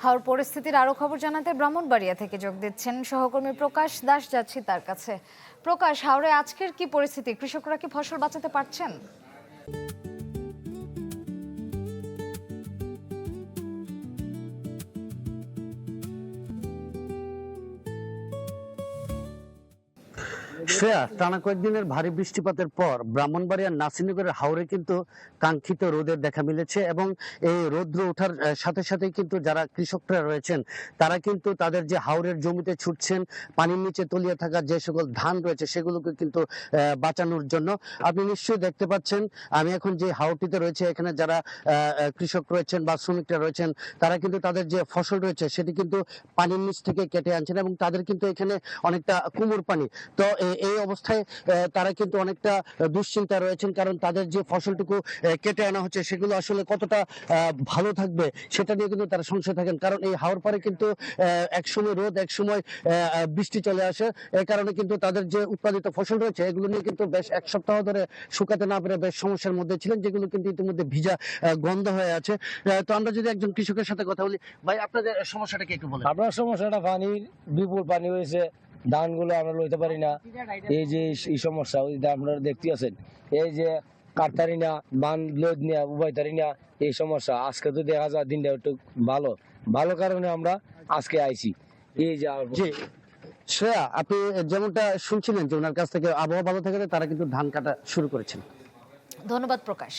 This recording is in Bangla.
হাওর পরিস্থিতির আরো খবর জানাতে ব্রাহ্মণবাড়িয়া থেকে যোগ দিচ্ছেন সহকর্মী প্রকাশ দাস, যাচ্ছি তার কাছে। প্রকাশ, হাওরে আজকের কি পরিস্থিতি? কৃষকরা কি ফসল বাঁচাতে পারছেন? শ্রেয়া, টানা কয়েকদিনের ভারী বৃষ্টিপাতের পর ব্রাহ্মণবাড়িয়ার নাসিরনগরের হাওরে কিন্তু কাঙ্ক্ষিত রোদের দেখা মিলেছে এবং এই রৌদ্র ওঠার সাথে সাথে কিন্তু যারা কৃষকরা রয়েছেন তারা কিন্তু তাদের যে হাওরের জমিতে ছুটছেন পানির নিচে তলিয়ে থাকা যে সকল ধান রয়েছে সেগুলোকে কিন্তু বাঁচানোর জন্য। আপনি নিশ্চয়ই দেখতে পাচ্ছেন আমি এখন যে হাওরটিতে রয়েছে, এখানে যারা কৃষক রয়েছেন বা শ্রমিকরা রয়েছেন তারা কিন্তু তাদের যে ফসল রয়েছে সেটি কিন্তু পানির নিচ থেকে কেটে আনছেন এবং তাদের কিন্তু এখানে অনেকটা কুমোর পানি। তো এই অবস্থায় তারা কিন্তু অনেকটা দুশ্চিন্তা রয়েছেন, কারণ তাদের যে ফসলটুকু কেটে আনা হচ্ছে সেগুলো আসলে কতটা ভালো থাকবে সেটা নিয়ে কিন্তু তারা সংশয় থাকেন, কারণ এই হাওর পারে কিন্তু একসময় রোদ একসময় বৃষ্টি চলে আসে। এই কারণে কিন্তু তাদের যে উৎপাদিত ফসল রয়েছে এগুলো নিয়ে কিন্তু বেশ এক সপ্তাহ ধরে শুকাতে না পেরে বেশ সমস্যার মধ্যে ছিলেন, যেগুলো কিন্তু ইতিমধ্যে ভিজা গন্ধ হয়ে আছে। তো আমরা যদি একজন কৃষকের সাথে কথা বলি, ভাই আপনাদের সমস্যাটা কি একটু বলেন। আপনার সমস্যাটা পানির বিপুল পানি হয়েছে, ধানগুলো আমরা লইতে পারি না। এই যে এই সমস্যা ওই যে আপনারা দেখতে আছেন, এই যে কাটতারি না, বান লোদ নিয়ে উবাইতারি না, এই সমস্যা। আজকে তো দেখা যায় দিনটা একটু ভালো ভালো কারণে আমরা আজকে আইছি। এই যে জি শ্রেয়া, আপনি যেমনটা শুনছিলেন যে ওনার কাছ থেকে আবহাওয়া ভালো থাকলে তারা কিন্তু ধান কাটা শুরু করেছেন। ধন্যবাদ প্রকাশ।